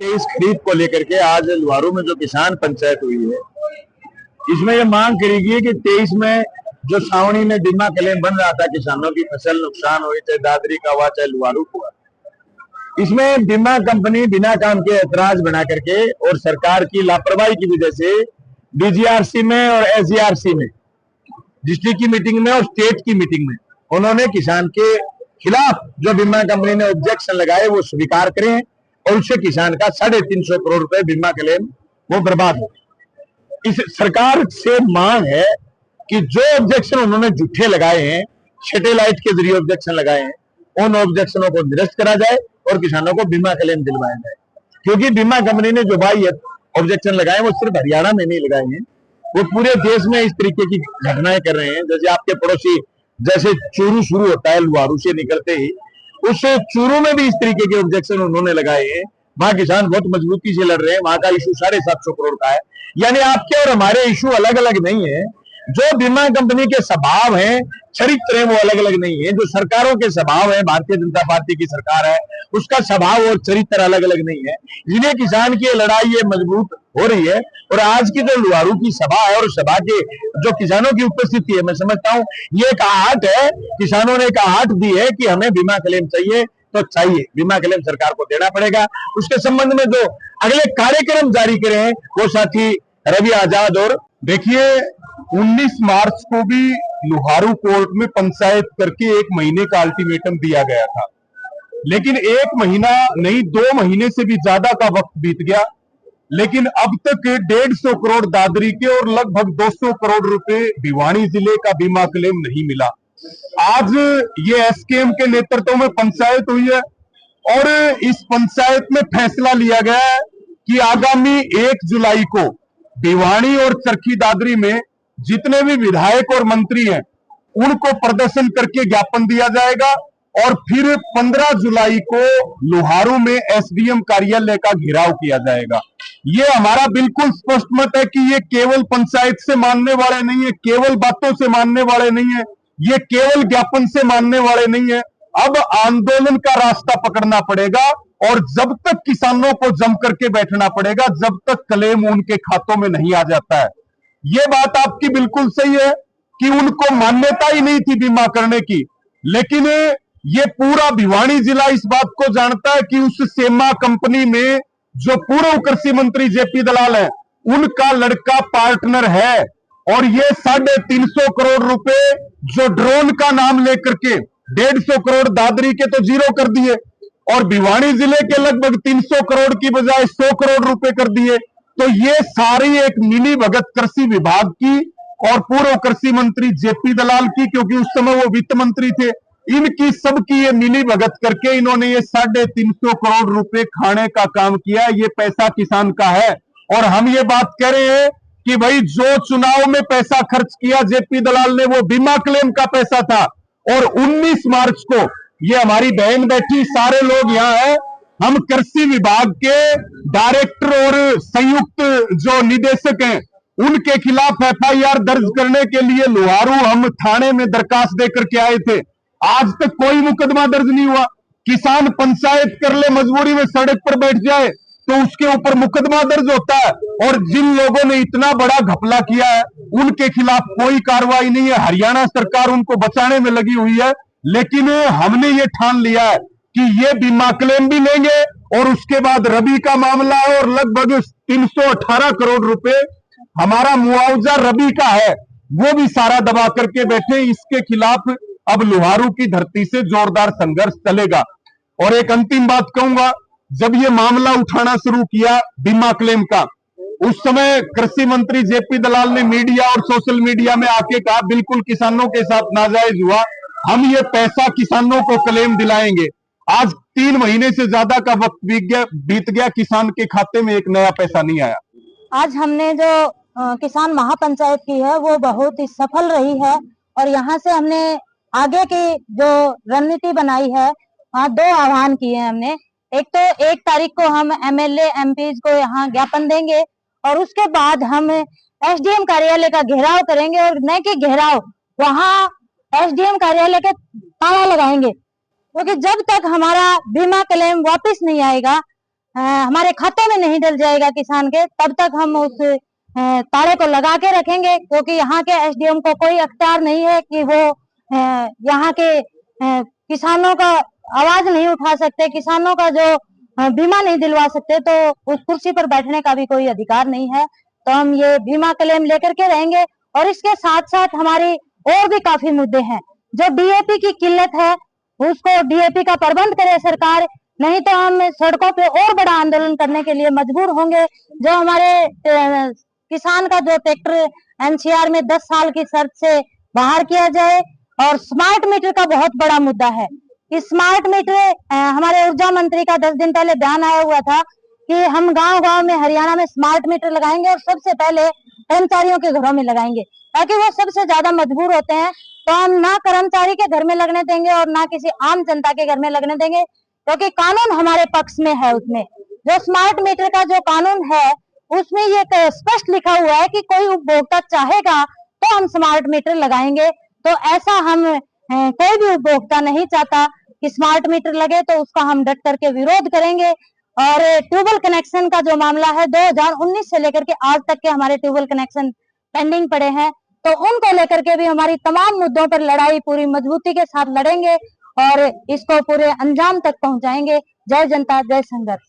इस खरीद को लेकर के आज लुहारू में जो किसान पंचायत हुई है, इसमें ये मांग करी गई कि 23 में जो सावनी में बीमा क्लेम बन रहा था, किसानों की फसल नुकसान हुई, चाहे दादरी का हुआ चाहे लुहारू का हुआ, इसमें बीमा कंपनी बिना काम के ऐतराज बना करके और सरकार की लापरवाही की वजह से डीजीआरसी में और एसजीआरसी में, डिस्ट्रिक्ट की मीटिंग में और स्टेट की मीटिंग में उन्होंने किसान के खिलाफ जो बीमा कंपनी ने ऑब्जेक्शन लगाए वो स्वीकार करे और उससे किसान का 350 करोड़ रुपए बीमा क्लेम वो बर्बाद हो। इस सरकार से मांग है कि जो ऑब्जेक्शन उन्होंने झूठे लगाए हैं, सैटेलाइट के जरिए ऑब्जेक्शन लगाए हैं, उन ऑब्जेक्शनों को निरस्त करा जाए और किसानों को बीमा क्लेम दिलवाया जाए। क्योंकि बीमा कंपनी ने जो भाई ऑब्जेक्शन लगाए वो सिर्फ हरियाणा में नहीं लगाए हैं, वो पूरे देश में इस तरीके की घटनाएं कर रहे हैं। जैसे आपके पड़ोसी, जैसे चूरू शुरू होता है लुहारू से निकलते ही, उस चूरू में भी इस तरीके के ऑब्जेक्शन उन्होंने लगाए हैं। वहां किसान बहुत मजबूती से लड़ रहे हैं, वहां का इशू 750 करोड़ का है। यानी आपके और हमारे इशू अलग अलग नहीं है। जो बीमा कंपनी के स्वभाव हैं, चरित्र हैं, वो अलग अलग नहीं है। जो सरकारों के स्वभाव है, भारतीय जनता पार्टी की सरकार है, उसका स्वभाव और चरित्र अलग अलग नहीं है। इसलिए किसान की लड़ाई ये मजबूत हो रही है। और आज की जो लुहारू की सभा है और सभा के जो किसानों की उपस्थिति है, मैं समझता हूं ये एक आहट है, किसानों ने एक आहट दी है कि हमें बीमा क्लेम चाहिए, तो चाहिए, बीमा क्लेम सरकार को देना पड़ेगा। उसके संबंध में जो अगले कार्यक्रम जारी करे हैं वो साथी रवि आजाद। और देखिए 19 मार्च को भी लुहारू कोर्ट में पंचायत करके 1 महीने का अल्टीमेटम दिया गया था, लेकिन 1 महीना नहीं 2 महीने से भी ज्यादा का वक्त बीत गया, लेकिन अब तक 150 करोड़ दादरी के और लगभग 200 करोड़ रुपए भिवानी जिले का बीमा क्लेम नहीं मिला। आज ये एसकेएम के नेतृत्व में पंचायत हुई है और इस पंचायत में फैसला लिया गया है कि आगामी 1 जुलाई को भिवानी और चरखी दादरी में जितने भी विधायक और मंत्री हैं उनको प्रदर्शन करके ज्ञापन दिया जाएगा और फिर 15 जुलाई को लुहारू में एसडीएम कार्यालय का घेराव किया जाएगा। ये हमारा बिल्कुल स्पष्ट मत है कि ये केवल पंचायत से मानने वाले नहीं है, केवल बातों से मानने वाले नहीं है, ये केवल ज्ञापन से मानने वाले नहीं है। अब आंदोलन का रास्ता पकड़ना पड़ेगा और जब तक किसानों को जम करके बैठना पड़ेगा, जब तक क्लेम उनके खातों में नहीं आ जाता है। ये बात आपकी बिल्कुल सही है कि उनको मान्यता ही नहीं थी बीमा करने की, लेकिन ये पूरा भिवानी जिला इस बात को जानता है कि उस सेमा कंपनी में जो पूर्व कृषि मंत्री जेपी दलाल है उनका लड़का पार्टनर है। और ये 350 करोड़ रुपए जो ड्रोन का नाम लेकर के 150 करोड़ दादरी के तो जीरो कर दिए और भिवानी जिले के लगभग 300 करोड़ की बजाय 100 करोड़ रुपए कर दिए। तो ये सारी एक मिली भगत कृषि विभाग की और पूर्व कृषि मंत्री जेपी दलाल की, क्योंकि उस समय वो वित्त मंत्री थे, इनकी सबकी ये मिली भगत करके इन्होंने ये 350 करोड़ रुपए खाने का काम किया। ये पैसा किसान का है और हम ये बात कह रहे हैं कि भाई जो चुनाव में पैसा खर्च किया जेपी दलाल ने वो बीमा क्लेम का पैसा था। और 19 मार्च को ये हमारी बहन बैठी, सारे लोग यहाँ हैं, हम कृषि विभाग के डायरेक्टर और संयुक्त जो निदेशक हैं उनके खिलाफ एफआईआर दर्ज करने के लिए लुहारू हम थाने में दरखास्त देकर के आए थे। आज तक कोई मुकदमा दर्ज नहीं हुआ। किसान पंचायत कर ले, मजबूरी में सड़क पर बैठ जाए तो उसके ऊपर मुकदमा दर्ज होता है। और जिन लोगों ने इतना बड़ा घपला किया है उनके खिलाफ कोई कार्रवाई नहीं है। हरियाणा सरकार उनको बचाने में लगी हुई है, लेकिन हमने ये ठान लिया है कि ये बीमा क्लेम भी लेंगे और उसके बाद रबी का मामला है और लगभग 318 करोड़ रुपए हमारा मुआवजा रबी का है, वो भी सारा दबा करके बैठे। इसके खिलाफ अब लुहारू की धरती से जोरदार संघर्ष चलेगा। और एक अंतिम बात कहूंगा, जब ये मामला उठाना शुरू किया बीमा क्लेम का, उस समय कृषि मंत्री जेपी दलाल ने मीडिया और सोशल मीडिया में आके कहा बिल्कुल किसानों के साथ नाजायज हुआ, हम ये पैसा किसानों को क्लेम दिलाएंगे। आज 3 महीने से ज्यादा का वक्त बीत गया, किसान के खाते में एक नया पैसा नहीं आया। आज हमने जो किसान महापंचायत की है वो बहुत ही सफल रही है और यहाँ से हमने आगे की जो रणनीति बनाई है, वहाँ 2 आह्वान किए हैं हमने। एक तो 1 तारीख को हम एमएलए एमपी को यहाँ ज्ञापन देंगे और उसके बाद हम एसडीएम कार्यालय का घेराव करेंगे और न कि घेराव, वहाँ एसडीएम कार्यालय के ताला लगाएंगे, क्योंकि जब तक हमारा बीमा क्लेम वापस नहीं आएगा हमारे खाते में नहीं डल जाएगा किसान के, तब तक हम उस ताले को लगा के रखेंगे, क्योंकि यहाँ के एसडीएम को कोई अख्तियार नहीं है कि वो यहाँ के किसानों का आवाज नहीं उठा सकते, किसानों का जो बीमा नहीं दिलवा सकते, तो उस कुर्सी पर बैठने का भी कोई अधिकार नहीं है। तो हम ये बीमा क्लेम लेकर के रहेंगे। और इसके साथ साथ हमारी और भी काफी मुद्दे हैं। जो डीएपी की किल्लत है, उसको डीएपी का प्रबंध करे सरकार, नहीं तो हम सड़कों पे और बड़ा आंदोलन करने के लिए मजबूर होंगे। जो हमारे किसान का जो ट्रैक्टर एनसीआर में 10 साल की शर्त से बाहर किया जाए। और स्मार्ट मीटर का बहुत बड़ा मुद्दा है। इस स्मार्ट मीटर हमारे ऊर्जा मंत्री का 10 दिन पहले बयान आया हुआ था कि हम गांव-गांव में हरियाणा में स्मार्ट मीटर लगाएंगे और सबसे पहले कर्मचारियों के घरों में लगाएंगे, ताकि वो सबसे ज्यादा मजबूर होते हैं। तो हम ना कर्मचारी के घर में लगने देंगे और ना किसी आम जनता के घर में लगने देंगे, क्योंकि कानून हमारे पक्ष में है। उसमें जो स्मार्ट मीटर का जो कानून है, उसमें ये स्पष्ट लिखा हुआ है कि कोई उपभोक्ता चाहेगा तो हम स्मार्ट मीटर लगाएंगे। तो ऐसा हम कोई भी उपभोक्ता नहीं चाहता कि स्मार्ट मीटर लगे, तो उसका हम डट करके विरोध करेंगे। और ट्यूबवेल कनेक्शन का जो मामला है, 2019 से लेकर के आज तक के हमारे ट्यूबवेल कनेक्शन पेंडिंग पड़े हैं, तो उनको लेकर के भी हमारी तमाम मुद्दों पर लड़ाई पूरी मजबूती के साथ लड़ेंगे और इसको पूरे अंजाम तक पहुंचाएंगे। जय जनता, जय संघर्ष।